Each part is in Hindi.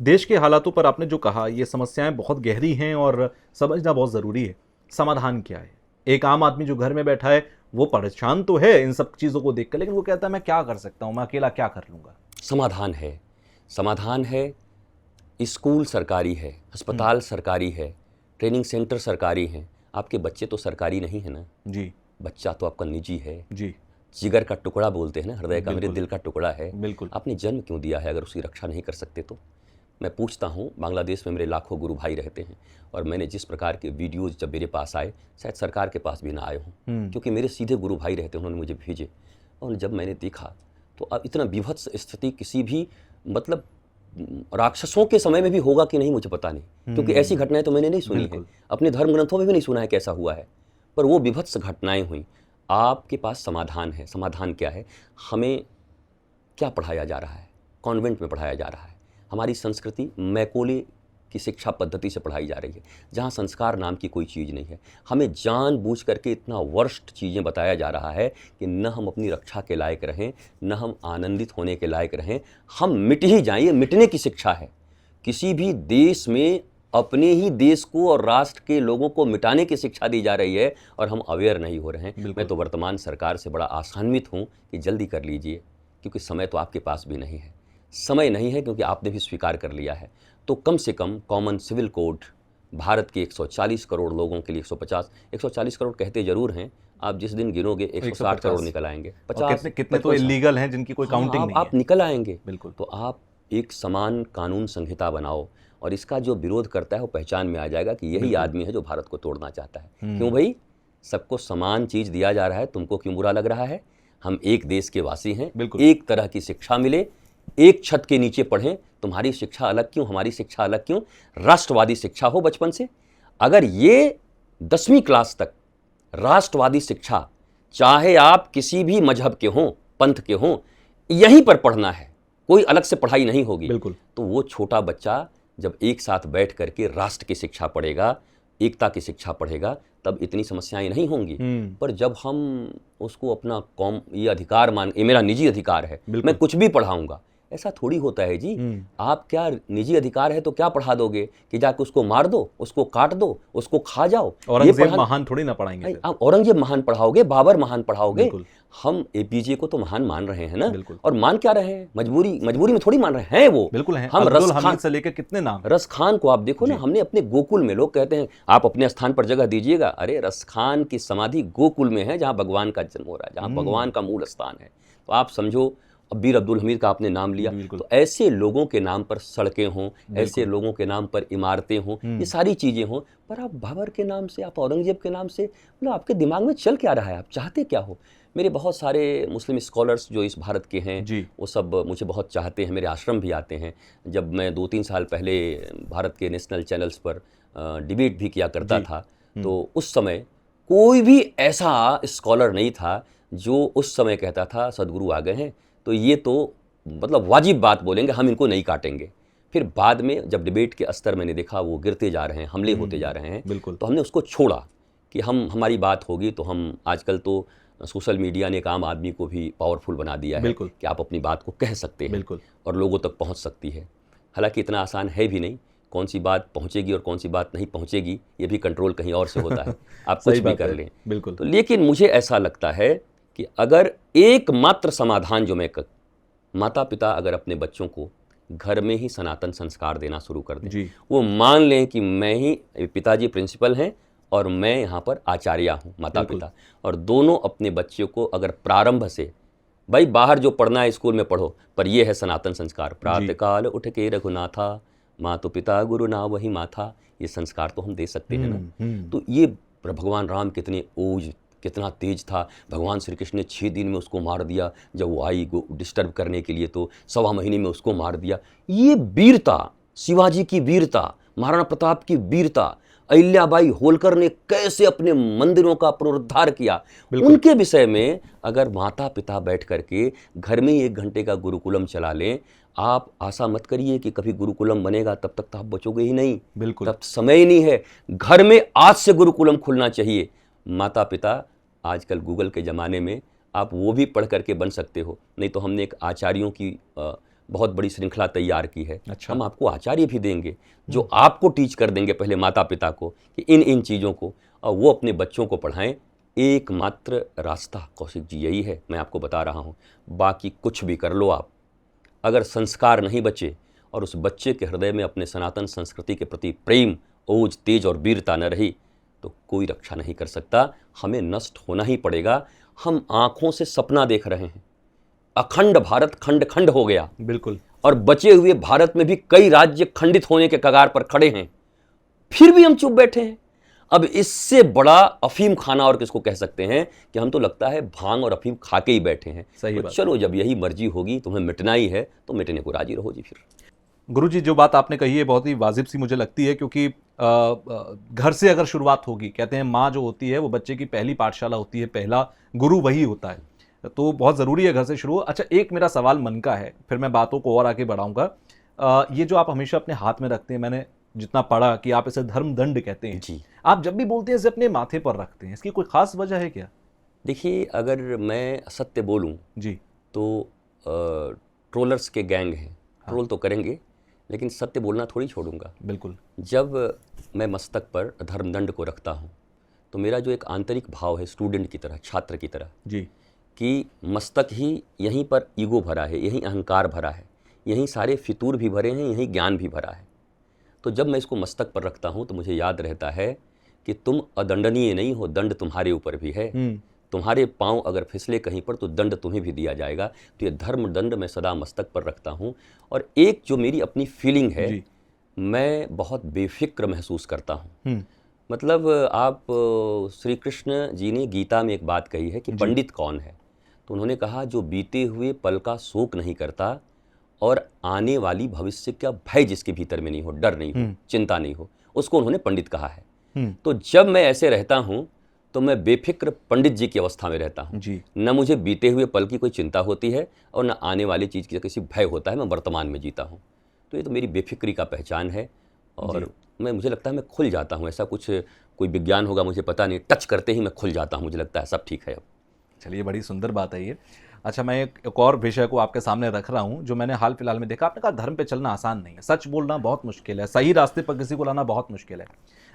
देश के हालातों पर आपने जो कहा, ये समस्याएं बहुत गहरी हैं और समझना बहुत ज़रूरी है। समाधान क्या है? एक आम आदमी जो घर में बैठा है, वो परेशान तो है इन सब चीज़ों को देखकर, लेकिन वो कहता है मैं क्या कर सकता हूँ, मैं अकेला क्या कर लूँगा? समाधान है। समाधान है। स्कूल सरकारी है, अस्पताल सरकारी है, ट्रेनिंग सेंटर सरकारी हैं। आपके बच्चे तो सरकारी नहीं है ना। जी, बच्चा तो आपका निजी है। जी, जिगर का टुकड़ा बोलते हैं ना, हृदय का, मेरे बिल्कुल, दिल का टुकड़ा है। बिल्कुल। आपने जन्म क्यों दिया है अगर उसकी रक्षा नहीं कर सकते तो? मैं पूछता हूँ, बांग्लादेश में मेरे लाखों गुरु भाई रहते हैं और मैंने जिस प्रकार के वीडियोज़ जब मेरे पास आए, शायद सरकार के पास भी ना आए हों, क्योंकि मेरे सीधे गुरु भाई रहते हैं, उन्होंने मुझे भेजे। और जब मैंने देखा तो अब इतना विभत्स स्थिति किसी भी मतलब राक्षसों के समय में भी होगा कि नहीं मुझे पता नहीं, क्योंकि ऐसी घटनाएं तो मैंने नहीं सुनी है, बिल्कुल। अपने धर्म ग्रंथों में भी नहीं सुना है कैसा हुआ है। पर वो विभत्स घटनाएं हुई। आपके पास समाधान है। समाधान क्या है? हमें क्या पढ़ाया जा रहा है? कॉन्वेंट में पढ़ाया जा रहा है। हमारी संस्कृति मैकोले की शिक्षा पद्धति से पढ़ाई जा रही है, जहाँ संस्कार नाम की कोई चीज़ नहीं है। हमें जानबूझ करके इतना वर्स्ट चीज़ें बताया जा रहा है कि न हम अपनी रक्षा के लायक रहें, न हम आनंदित होने के लायक रहें। हम मिट ही जाएं, ये मिटने की शिक्षा है। किसी भी देश में अपने ही देश को और राष्ट्र के लोगों को मिटाने की शिक्षा दी जा रही है और हम अवेयर नहीं हो रहे हैं। मैं तो वर्तमान सरकार से बड़ा आशान्वित हूँ कि जल्दी कर लीजिए, क्योंकि समय तो आपके पास भी नहीं है। समय नहीं है क्योंकि आपने भी स्वीकार कर लिया है। तो कम से कम कॉमन सिविल कोड भारत के 140 करोड़ लोगों के लिए 140 करोड़ कहते जरूर हैं, आप जिस दिन गिनोगे 160 करोड़ निकल आएंगे। और 50 कितने कितने तो इलीगल हैं जिनकी कोई हाँ, काउंटिंग नहीं आप है। निकल आएंगे। बिल्कुल। तो आप एक समान कानून संहिता बनाओ और इसका जो विरोध करता है वो पहचान में आ जाएगा कि यही आदमी है जो भारत को तोड़ना चाहता है। क्यों भाई? सबको समान चीज़ दिया जा रहा है, तुमको क्यों बुरा लग रहा है? हम एक देश के वासी हैं, एक तरह की शिक्षा मिले, एक छत के नीचे पढ़ें। तुम्हारी शिक्षा अलग क्यों, हमारी शिक्षा अलग क्यों? राष्ट्रवादी शिक्षा हो बचपन से। अगर ये 10वीं क्लास तक राष्ट्रवादी शिक्षा, चाहे आप किसी भी मजहब के हों, पंथ के हों, यहीं पर पढ़ना है, कोई अलग से पढ़ाई नहीं होगी। बिल्कुल। तो वो छोटा बच्चा जब एक साथ बैठ करके राष्ट्र की शिक्षा पढ़ेगा, एकता की शिक्षा पढ़ेगा, तब इतनी समस्याएं नहीं होंगी। पर जब हम उसको अपना कौम ये अधिकार मान, ये मेरा निजी अधिकार है, मैं कुछ भी पढ़ाऊंगा, ऐसा थोड़ी होता है जी। आप क्या निजी अधिकार है तो क्या पढ़ा दोगे कि जाके उसको मार दो, उसको काट दो, उसको खा जाओ? औरंगजेब महान थोड़ी ना पढ़ाएंगे। आप औरंगजेब महान पढ़ाओगे, बाबर महान पढ़ाओगे? हम एपीजे को तो महान मान रहे हैं ना। और मान क्या रहे हैं? मजबूरी में थोड़ी मान रहे हैं वो। बिल्कुल है। हम अब्दुल हमीद से लेकर कितने नाम। रस खान को आप देखो ना, हमने अपने गोकुल में, लोग कहते हैं आप अपने स्थान पर जगह दीजिएगा। अरे रस खान की समाधि गोकुल में है, जहां भगवान का जन्म हो रहा है, जहां भगवान का मूल स्थान है। तो आप समझो, अब्बीर अब्दुल हमीद का आपने नाम लिया, तो ऐसे लोगों के नाम पर सड़कें हों, ऐसे लोगों के नाम पर इमारतें हों, ये सारी चीजें हों। पर आप बाबर के नाम से, आप औरंगजेब के नाम से, मतलब आपके दिमाग में चल क्या रहा है? आप चाहते क्या हो? मेरे बहुत सारे मुस्लिम स्कॉलर्स जो इस भारत के हैं, वो सब मुझे बहुत चाहते हैं, मेरे आश्रम भी आते हैं। जब मैं 2-3 साल पहले भारत के नेशनल चैनल्स पर डिबेट भी किया करता था, तो उस समय कोई भी ऐसा स्कॉलर नहीं था जो उस समय कहता था सदगुरु आ गए हैं तो ये तो मतलब वाजिब बात बोलेंगे, हम इनको नहीं काटेंगे। फिर बाद में जब डिबेट के स्तर मैंने देखा वो गिरते जा रहे हैं, हमले होते जा रहे हैं, तो हमने उसको छोड़ा कि हमारी बात होगी तो हम, आजकल तो सोशल मीडिया ने एक आम आदमी को भी पावरफुल बना दिया है कि आप अपनी बात को कह सकते हैं और लोगों तक पहुंच सकती है। हालांकि इतना आसान है भी नहीं, कौन सी बात पहुंचेगी और कौन सी बात नहीं पहुंचेगी ये भी कंट्रोल कहीं और से होता है, आप कुछ भी कर लें। तो लेकिन मुझे ऐसा लगता है कि अगर एकमात्र समाधान जो मैं माता पिता अगर अपने बच्चों को घर में ही सनातन संस्कार देना शुरू कर दें, वो मान लें कि मैं ही, पिताजी प्रिंसिपल हैं और मैं यहाँ पर आचार्य हूँ, माता पिता, और दोनों अपने बच्चों को अगर प्रारंभ से, भाई बाहर जो पढ़ना है स्कूल में पढ़ो, पर ये है सनातन संस्कार, प्रातःकाल उठ के रघुनाथा, मातु पिता गुरु ना वही माथा, ये संस्कार तो हम दे सकते हैं ना। तो ये भगवान राम कितने ओज, कितना तेज था, भगवान श्री कृष्ण ने 6 दिन में उसको मार दिया, जब वो आई डिस्टर्ब करने के लिए तो 1.25 महीने में उसको मार दिया। ये वीरता, शिवाजी की वीरता, महाराणा प्रताप की वीरता, अहिल्याबाई होलकर ने कैसे अपने मंदिरों का पुनरुद्धार किया, उनके विषय में अगर माता पिता बैठ करके घर में ही 1 घंटे का गुरुकुलम चला लें, आप आशा मत करिए कि कभी गुरुकुलम बनेगा, तब तक तो आप बचोगे ही नहीं, तब समय ही नहीं है। घर में आज से गुरुकुलम खुलना चाहिए। माता पिता, आजकल गूगल के ज़माने में आप वो भी पढ़ करके बन सकते हो, नहीं तो हमने एक आचार्यों की बहुत बड़ी श्रृंखला तैयार की है। अच्छा। हम आपको आचार्य भी देंगे जो आपको टीच कर देंगे, पहले माता पिता को, कि इन इन चीज़ों को, और वो अपने बच्चों को पढ़ाएं। एकमात्र रास्ता कौशिक जी यही है, मैं आपको बता रहा हूँ। बाकी कुछ भी कर लो आप, अगर संस्कार नहीं बचे और उस बच्चे के हृदय में अपने सनातन संस्कृति के प्रति प्रेम, ओज, तेज और वीरता न रही तो कोई रक्षा नहीं कर सकता। हमें नष्ट होना ही पड़ेगा। हम आंखों से सपना देख रहे हैं, अखंड भारत खंड खंड हो गया, बिल्कुल। और बचे हुए भारत में भी कई राज्य खंडित होने के कगार पर खड़े हैं, फिर भी हम चुप बैठे हैं। अब इससे बड़ा अफीम खाना और किसको कह सकते हैं कि हम तो लगता है भांग और अफीम खा के ही बैठे हैं। सही तो बात। चलो, जब यही मर्जी होगी, तुम्हें मिटना ही है तो मिटने को राजी रहो जी। फिर गुरुजी, जो बात आपने कही है बहुत ही वाजिब सी मुझे लगती है, क्योंकि घर से अगर शुरुआत होगी, कहते हैं माँ जो होती है वो बच्चे की पहली पाठशाला होती है, पहला गुरु वही होता है, तो बहुत ज़रूरी है घर से शुरू हो। अच्छा, एक मेरा सवाल मन का है, फिर मैं बातों को और आगे बढ़ाऊंगा। ये जो आप हमेशा अपने हाथ में रखते हैं, मैंने जितना पढ़ा कि आप इसे धर्मदंड कहते हैं जी। आप जब भी बोलते हैं इसे अपने माथे पर रखते हैं, इसकी कोई खास वजह है क्या? देखिए, अगर मैं सत्य बोलूं जी। तो ट्रोलर्स के गैंग हैं, ट्रोल तो करेंगे, लेकिन सत्य बोलना थोड़ी छोड़ूंगा। बिल्कुल। जब मैं मस्तक पर धर्मदंड को रखता हूँ तो मेरा जो एक आंतरिक भाव है, स्टूडेंट की तरह, छात्र की तरह, जी। कि मस्तक ही, यहीं पर ईगो भरा है, यहीं अहंकार भरा है, यहीं सारे फितूर भी भरे हैं, यहीं ज्ञान भी भरा है। तो जब मैं इसको मस्तक पर रखता हूँ तो मुझे याद रहता है कि तुम अदंडनीय नहीं हो, दंड तुम्हारे ऊपर भी है। तुम्हारे पांव अगर फिसले कहीं पर तो दंड तुम्हें भी दिया जाएगा। तो ये धर्म दंड मैं सदा मस्तक पर रखता हूँ। और एक जो मेरी अपनी फीलिंग है, जी। मैं बहुत बेफिक्र महसूस करता हूँ। मतलब आप, श्री कृष्ण जी ने गीता में एक बात कही है कि पंडित कौन है, तो उन्होंने कहा जो बीते हुए पल का शोक नहीं करता और आने वाली भविष्य का भय जिसके भीतर में नहीं हो, डर नहीं हो, चिंता नहीं हो, उसको उन्होंने पंडित कहा है। तो जब मैं ऐसे रहता हूँ तो मैं बेफिक्र पंडित जी की अवस्था में रहता हूँ। न मुझे बीते हुए पल की कोई चिंता होती है और न आने वाली चीज़ की किसी भय होता है, मैं वर्तमान में जीता हूँ। तो ये तो मेरी बेफिक्री का पहचान है। और मुझे लगता है मैं खुल जाता हूँ, ऐसा कुछ कोई विज्ञान होगा मुझे पता नहीं, टच करते ही मैं खुल जाता हूँ, मुझे लगता है सब ठीक है अब। चलिए, बड़ी सुंदर बात है ये। अच्छा, मैं एक और विषय को आपके सामने रख रहा हूँ जो मैंने हाल फिलहाल में देखा। आपने कहा धर्म पे चलना आसान नहीं है, सच बोलना बहुत मुश्किल है, सही रास्ते पर किसी को लाना बहुत मुश्किल है।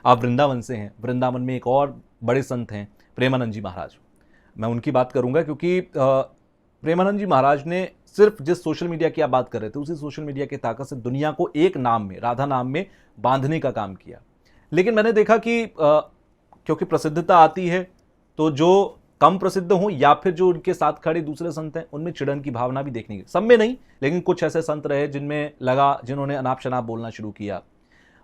आप वृंदावन से हैं, वृंदावन में एक और बड़े संत हैं, प्रेमानंद जी महाराज। मैं उनकी बात करूंगा क्योंकि प्रेमानंद जी महाराज ने सिर्फ जिस सोशल मीडिया की आप बात कर रहे थे, उसी सोशल मीडिया की ताकत से दुनिया को एक नाम में, राधा नाम में बांधने का काम किया। लेकिन मैंने देखा कि क्योंकि प्रसिद्धता आती है तो जो कम प्रसिद्ध हों या फिर जो उनके साथ खड़े दूसरे संत हैं, उनमें चिड़न की भावना भी देखने की, सब में नहीं, लेकिन कुछ ऐसे संत रहे जिनमें लगा, जिन्होंने अनाप शनाप बोलना शुरू किया।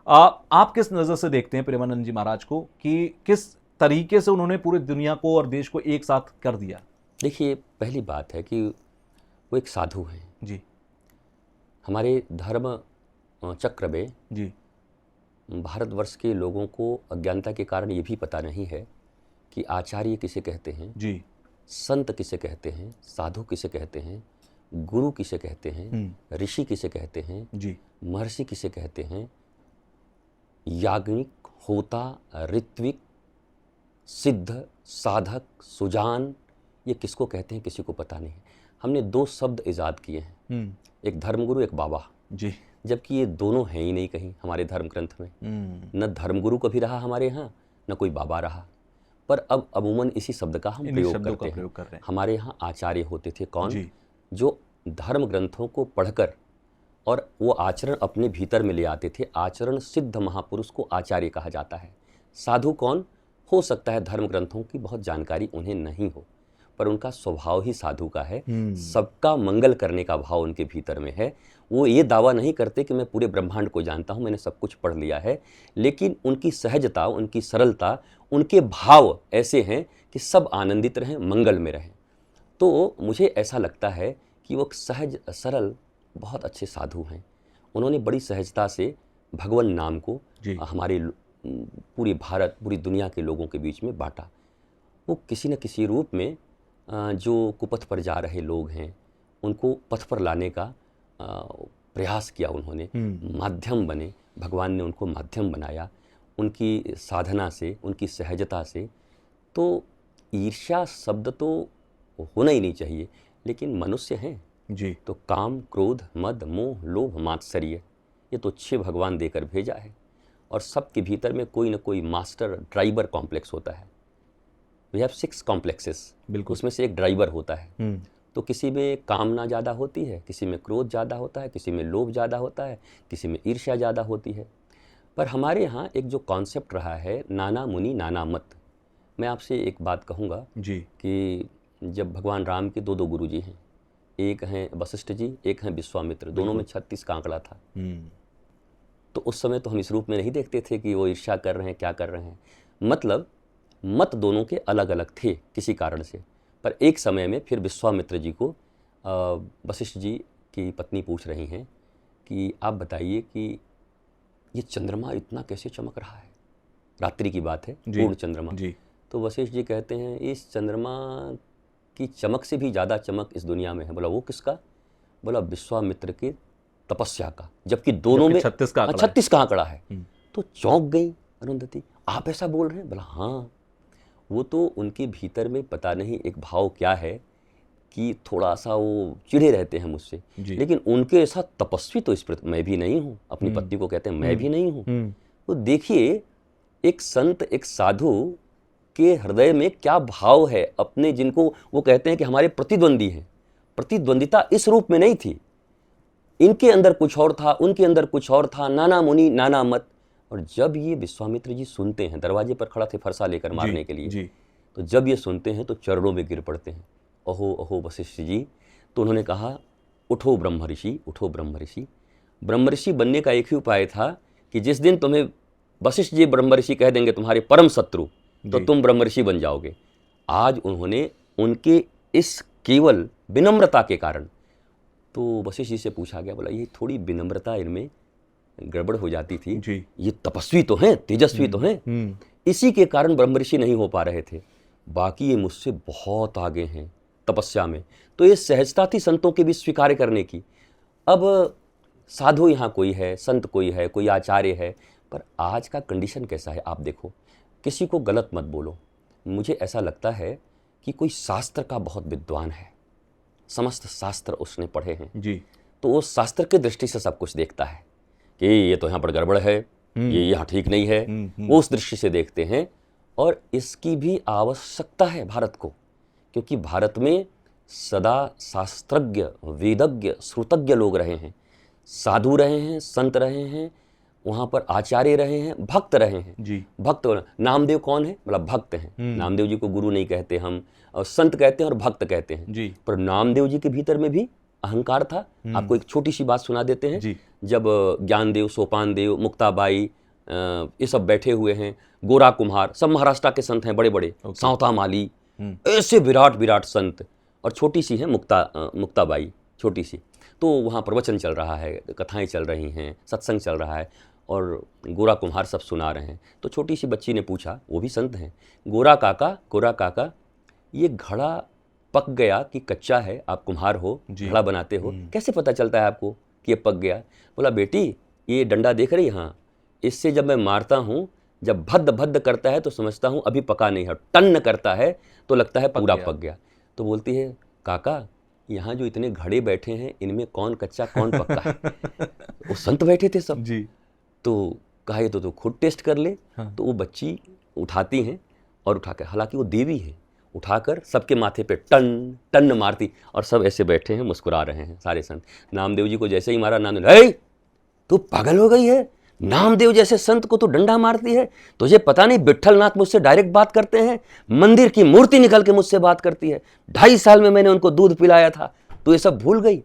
आप किस नज़र से देखते हैं प्रेमानंद जी महाराज को, कि किस तरीके से उन्होंने पूरी दुनिया को और देश को एक साथ कर दिया? देखिए, पहली बात है कि वो एक साधु हैं जी। हमारे धर्म चक्र में जी। भारतवर्ष के लोगों को अज्ञानता के कारण ये भी पता नहीं है कि आचार्य किसे कहते हैं, जी। संत किसे कहते हैं, साधु किसे कहते हैं, गुरु किसे कहते हैं, ऋषि किसे कहते हैं, जी। महर्षि किसे कहते हैं, याज्ञनिक, होता, ऋत्विक, सिद्ध, साधक, सुजान, ये किसको कहते हैं किसी को पता नहीं है। हमने दो शब्द ईजाद किए हैं, एक धर्मगुरु, एक बाबा। जी। जबकि ये दोनों हैं ही नहीं कहीं हमारे धर्म ग्रंथ में। न धर्मगुरु कभी रहा हमारे यहाँ, न कोई बाबा रहा, पर अब अमूमन इसी शब्द का हम प्रयोग करते हैं। हमारे यहाँ आचार्य होते थे कौन? जो धर्म ग्रंथों को पढ़कर और वो आचरण अपने भीतर में ले आते थे। आचरण सिद्ध महापुरुष को आचार्य कहा जाता है। साधु कौन? हो सकता है धर्म ग्रंथों की बहुत जानकारी उन्हें नहीं हो, पर उनका स्वभाव ही साधु का है। सबका मंगल करने का भाव उनके भीतर में है। वो ये दावा नहीं करते कि मैं पूरे ब्रह्मांड को जानता हूँ, मैंने सब कुछ पढ़ लिया है, लेकिन उनकी सहजता, उनकी सरलता, उनके भाव ऐसे हैं कि सब आनंदित रहें, मंगल में रहें। तो मुझे ऐसा लगता है कि वो सहज, सरल, बहुत अच्छे साधु हैं। उन्होंने बड़ी सहजता से भगवान नाम को हमारे पूरे भारत, पूरी दुनिया के लोगों के बीच में बांटा। वो किसी न किसी रूप में जो कुपथ पर जा रहे लोग हैं उनको पथ पर लाने का प्रयास किया उन्होंने, माध्यम बने। भगवान ने उनको माध्यम बनाया उनकी साधना से, उनकी सहजता से। तो ईर्ष्या शब्द तो होना ही नहीं चाहिए, लेकिन मनुष्य हैं, जी। तो काम, क्रोध, मद, मोह, लोभ, मात्सर्य, ये तो 6 भगवान देकर भेजा है। और सबके भीतर में कोई ना कोई मास्टर ड्राइवर कॉम्प्लेक्स होता है। वी हैव 6 कॉम्प्लेक्सेस, बिल्कुल। उसमें से एक ड्राइवर होता है। हम्म। तो किसी में कामना ज़्यादा होती है, किसी में क्रोध ज़्यादा होता है, किसी में लोभ ज़्यादा होता है, किसी में ईर्ष्या ज़्यादा होती है। पर हमारे यहाँ एक जो कॉन्सेप्ट रहा है, नाना मुनि नाना मत। मैं आपसे एक बात कहूँगा जी। कि जब भगवान राम के 2 गुरु जी हैं, एक हैं वशिष्ठ जी, एक हैं विश्वामित्र, दोनों में 36 का आंकड़ा था। तो उस समय तो हम इस रूप में नहीं देखते थे कि वो ईर्ष्या कर रहे हैं, क्या कर रहे हैं। मतलब मत दोनों के अलग अलग थे किसी कारण से। पर एक समय में फिर विश्वामित्र जी को वशिष्ठ जी की पत्नी पूछ रही हैं कि आप बताइए कि ये चंद्रमा इतना कैसे चमक रहा है। रात्रि की बात है, पूर्ण चंद्रमा जी। तो वशिष्ठ जी कहते हैं इस चंद्रमा की चमक से भी ज़्यादा चमक इस दुनिया में है। बोला वो किसका? बोला विश्वामित्र की तपस्या का, जबकि दोनों में 36 का आंकड़ा 36 का आंकड़ा है। तो चौंक गई अरुंधति, आप ऐसा बोल रहे हैं? बोला हाँ। वो तो उनके भीतर में पता नहीं एक भाव क्या है कि थोड़ा सा वो चिढ़े रहते हैं मुझसे, लेकिन उनके ऐसा तपस्वी तो इस पर मैं भी नहीं हूँ। अपनी पत्नी को कहते हैं मैं भी नहीं हूँ। तो देखिए एक संत, एक साधु के हृदय में क्या भाव है अपने, जिनको वो कहते हैं कि हमारे प्रतिद्वंदी हैं। प्रतिद्वंदिता इस रूप में नहीं थी, इनके अंदर कुछ और था, उनके अंदर कुछ और था। नाना मुनि नाना मत। और जब ये विश्वामित्र जी सुनते हैं, दरवाजे पर खड़ा थे फरसा लेकर मारने के लिए, तो जब ये सुनते हैं तो चरणों में गिर पड़ते हैं। अहो अहो वशिष्ठ जी। तो उन्होंने कहा उठो ब्रह्म ऋषि, उठो ब्रह्म ऋषि। ब्रह्म ऋषि बनने का एक ही उपाय था कि जिस दिन तुम्हें वशिष्ठ जी ब्रह्म ऋषि कह देंगे तुम्हारे परम शत्रु, तो तुम ब्रह्म ऋषि बन जाओगे। आज उन्होंने उनके इस केवल विनम्रता के कारण, तो वशिष्ठ जी से पूछा गया, बोला ये थोड़ी विनम्रता इनमें गड़बड़ हो जाती थी जी। ये तपस्वी तो हैं, तेजस्वी तो हैं, इसी के कारण ब्रह्म ऋषि नहीं हो पा रहे थे। बाकी ये मुझसे बहुत आगे हैं तपस्या में। तो ये सहजता थी संतों के भी स्वीकार करने की। अब साधु यहाँ कोई है, संत कोई है, कोई आचार्य है, पर आज का कंडीशन कैसा है आप देखो। किसी को गलत मत बोलो। मुझे ऐसा लगता है कि कोई शास्त्र का बहुत विद्वान है, समस्त शास्त्र उसने पढ़े हैं जी, तो वो शास्त्र की दृष्टि से सब कुछ देखता है कि ये तो यहाँ पर गड़बड़ है, ये यहाँ ठीक नहीं है, वो उस दृष्टि से देखते हैं। और इसकी भी आवश्यकता है भारत को, क्योंकि भारत में सदा शास्त्रज्ञ, वेदज्ञ, श्रुतज्ञ लोग रहे हैं, साधु रहे हैं, संत रहे हैं, वहाँ पर आचार्य रहे हैं, भक्त रहे हैं जी। भक्त। नामदेव कौन है? मतलब भक्त हैं। नामदेव जी को गुरु नहीं कहते हम, और संत कहते हैं और भक्त कहते हैं जी। पर नामदेव जी के भीतर में भी अहंकार था। आपको एक छोटी सी बात सुना देते हैं जी। जब ज्ञानदेव, सोपानदेव, मुक्ताबाई ये सब बैठे हुए हैं, गोरा कुम्हार, सब महाराष्ट्र के संत हैं बड़े बड़े, सावता माली, ऐसे विराट विराट संत, और छोटी सी है मुक्ताबाई, छोटी सी। तो वहाँ प्रवचन चल रहा है, कथाएं चल रही हैं, सत्संग चल रहा है, और गोरा कुम्हार सब सुना रहे हैं। तो छोटी सी बच्ची ने पूछा, वो भी संत हैं, गोरा काका ये घड़ा पक गया कि कच्चा है? आप कुम्हार हो, घड़ा बनाते हो, कैसे पता चलता है आपको कि ये पक गया? बोला बेटी ये डंडा देख रही, हाँ, इससे जब मैं मारता हूँ, जब भद्द भद्द करता है तो समझता हूँ अभी पका नहीं है, टन्न करता है तो लगता है पूरा पक गया। तो बोलती है काका यहाँ जो इतने घड़े बैठे हैं इनमें कौन कच्चा कौन पक्का है? वो संत बैठे थे सब जी। तो कहा ये तो खुद टेस्ट कर ले। हाँ। तो वो बच्ची उठाती हैं और उठाकर, हालांकि वो देवी है, उठाकर सबके माथे पे टन टन मारती, और सब ऐसे बैठे हैं मुस्कुरा रहे हैं सारे संत। नामदेव जी को जैसे ही मारा, नामदेव तू पागल हो गई है, नामदेव जैसे संत को तू डंडा मारती है, तुझे पता नहीं विट्ठलनाथ मुझसे डायरेक्ट बात करते हैं, मंदिर की मूर्ति निकल के मुझसे बात करती है, 2.5 साल में मैंने उनको दूध पिलाया था, तू ये सब भूल गई?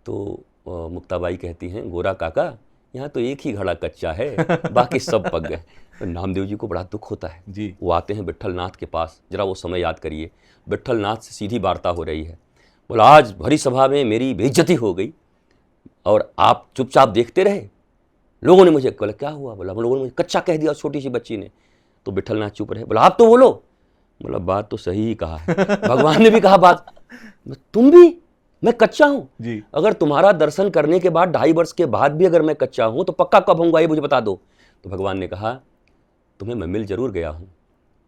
तो मुक्ताबाई कहती हैं गोरा काका यहाँ तो एक ही घड़ा कच्चा है, बाकी सब पक गए। तो नामदेव जी को बड़ा दुख होता है जी। वो आते हैं विट्ठलनाथ के पास, जरा वो समय याद करिए, विट्ठलनाथ से सीधी वार्ता हो रही है। बोला आज भरी सभा में मेरी बेइज्जती हो गई और आप चुपचाप देखते रहे, लोगों ने मुझे, बोला क्या हुआ? बोला लोगों ने मुझे कच्चा कह दिया, छोटी सी बच्ची ने। तो विट्ठलनाथ चुप रहे। बोला आप तो बोलो। बोला बात तो सही ही कहा है, भगवान ने भी कहा बात, तुम भी, मैं कच्चा हूं। अगर तुम्हारा दर्शन करने के बाद 2.5 वर्ष के बाद भी अगर मैं कच्चा हूं तो पक्का कब होऊंगा ये मुझे बता दो। तो भगवान ने कहा तुम्हें मैं मिल जरूर गया हूं,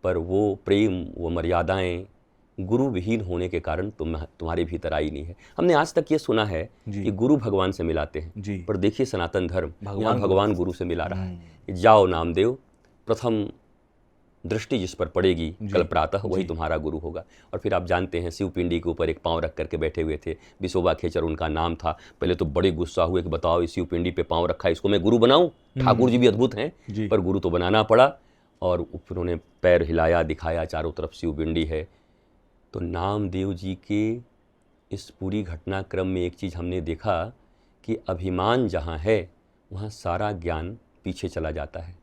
पर वो प्रेम, वो मर्यादाएं, गुरु विहीन होने के कारण तुम्हारे भीतर आई नहीं है। हमने आज तक ये सुना है कि गुरु भगवान से मिलाते हैं, जी। पर देखिए सनातन धर्म यहाँ भगवान भगवान गुरु से मिला रहा है। जाओ नामदेव, प्रथम दृष्टि जिस पर पड़ेगी कल प्रातः वही तुम्हारा गुरु होगा। और फिर आप जानते हैं शिव पिंडी के ऊपर एक पांव रख करके बैठे हुए थे, विशोबा खेचर उनका नाम था। पहले तो बड़े गुस्सा हुए कि बताओ इस शिव पिंडी पे पांव रखा है, इसको मैं गुरु बनाऊं? ठाकुर जी भी अद्भुत हैं, पर गुरु तो बनाना पड़ा। और फिर उन्होंने पैर हिलाया, दिखाया चारों तरफ शिव पिंडी है। तो नामदेव जी के इस पूरी घटनाक्रम में एक चीज़ हमने देखा कि अभिमान जहाँ है वहाँ सारा ज्ञान पीछे चला जाता है,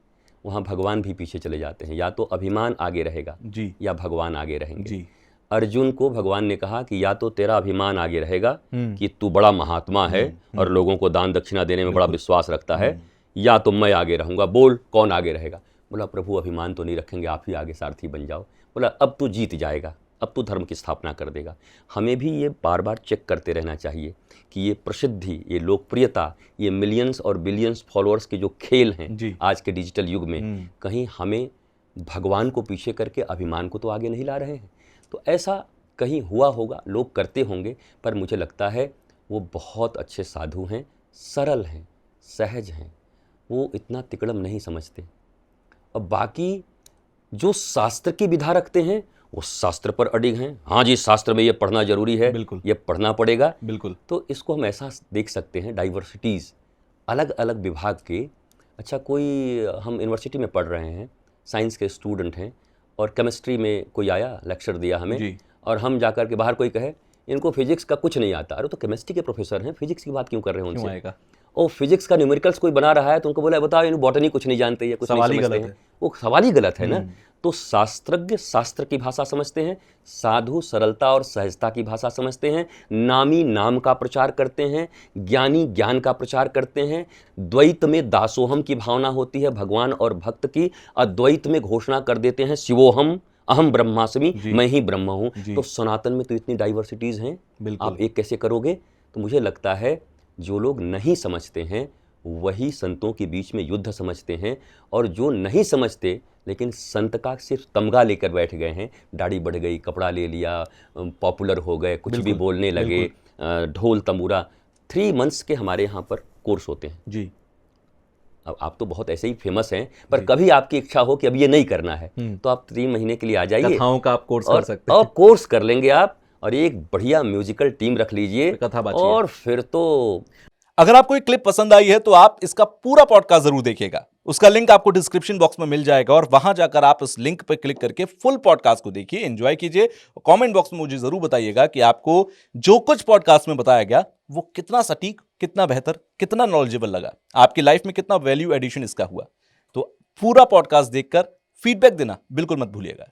वहाँ भगवान भी पीछे चले जाते हैं। या तो अभिमान आगे रहेगा जी, या भगवान आगे रहेंगे जी। अर्जुन को भगवान ने कहा कि या तो तेरा अभिमान आगे रहेगा कि तू बड़ा महात्मा है और लोगों को दान दक्षिणा देने में बड़ा विश्वास रखता है, या तो मैं आगे रहूँगा। बोल कौन आगे रहेगा? बोला प्रभु अभिमान तो नहीं रखेंगे, आप ही आगे सारथी बन जाओ। बोला अब तू जीत जाएगा, अब तू धर्म की स्थापना कर देगा। हमें भी ये बार बार चेक करते रहना चाहिए कि ये प्रसिद्धि, ये लोकप्रियता, ये मिलियंस और बिलियंस फॉलोअर्स के जो खेल हैं आज के डिजिटल युग में, कहीं हमें भगवान को पीछे करके अभिमान को तो आगे नहीं ला रहे हैं। तो ऐसा कहीं हुआ होगा, लोग करते होंगे, पर मुझे लगता है वो बहुत अच्छे साधु हैं, सरल हैं, सहज हैं, वो इतना तिकड़म नहीं समझते। और बाकी जो शास्त्र की विधा रखते हैं वो शास्त्र पर अडिग हैं। हाँ जी, शास्त्र में ये पढ़ना जरूरी है, बिल्कुल, ये पढ़ना पड़ेगा, बिल्कुल। तो इसको हम ऐसा देख सकते हैं, डाइवर्सिटीज़, अलग अलग विभाग के। अच्छा, कोई हम यूनिवर्सिटी में पढ़ रहे हैं, साइंस के स्टूडेंट हैं, और केमिस्ट्री में कोई आया लेक्चर दिया हमें, और हम जाकर के बाहर कोई कहे इनको फिजिक्स का कुछ नहीं आता। अरे तो केमिस्ट्री के प्रोफेसर हैं, फिजिक्स की बात क्यों कर रहे हैं उनसे? और फिजिक्स का न्यूमेरिकल्स कोई बना रहा है तो उनको बोला बताओ इन बॉटनी कुछ नहीं जानते, या कुछ नहीं समझते हैं। वो सवाल ही गलत है ना। तो शास्त्रज्ञ शास्त्र की भाषा समझते हैं, साधु सरलता और सहजता की भाषा समझते हैं, नामी नाम का प्रचार करते हैं, ज्ञानी ज्ञान का प्रचार करते हैं। द्वैत में दासोहम की भावना होती है भगवान और भक्त की, अद्वैत में घोषणा कर देते हैं शिवोहम अहम ब्रह्मास्मि, मैं ही ब्रह्म हूँ। तो सनातन में तो इतनी डाइवर्सिटीज़ हैं, आप एक कैसे करोगे? तो मुझे लगता है जो लोग नहीं समझते हैं वही संतों के बीच में युद्ध समझते हैं, और जो नहीं समझते लेकिन संत का सिर्फ तमगा लेकर बैठ गए हैं, दाढ़ी बढ़ गई, कपड़ा ले लिया, पॉपुलर हो गए, कुछ भी बोलने लगे, ढोल तंबूरा। 3 मंथ्स के हमारे यहाँ पर कोर्स होते हैं जी। अब आप तो बहुत ऐसे ही फेमस हैं, पर कभी आपकी इच्छा हो कि अब ये नहीं करना है तो आप 3 महीने के लिए आ जाइए, कथाओं का आप कोर्स कर सकते हैं, और कोर्स कर लेंगे आप, और एक बढ़िया म्यूजिकल टीम रख लीजिए, और फिर तो। अगर आपको ये क्लिप पसंद आई है तो आप इसका पूरा पॉडकास्ट जरूर देखिएगा। उसका लिंक आपको डिस्क्रिप्शन बॉक्स में मिल जाएगा, और वहां जाकर आप उस लिंक पर क्लिक करके फुल पॉडकास्ट को देखिए, एंजॉय कीजिए। कमेंट बॉक्स में मुझे जरूर बताइएगा कि आपको जो कुछ पॉडकास्ट में बताया गया वो कितना सटीक, कितना बेहतर, कितना नॉलेजेबल लगा, आपकी लाइफ में कितना वैल्यू एडिशन इसका हुआ। तो पूरा पॉडकास्ट देखकर फीडबैक देना बिल्कुल मत भूलिएगा।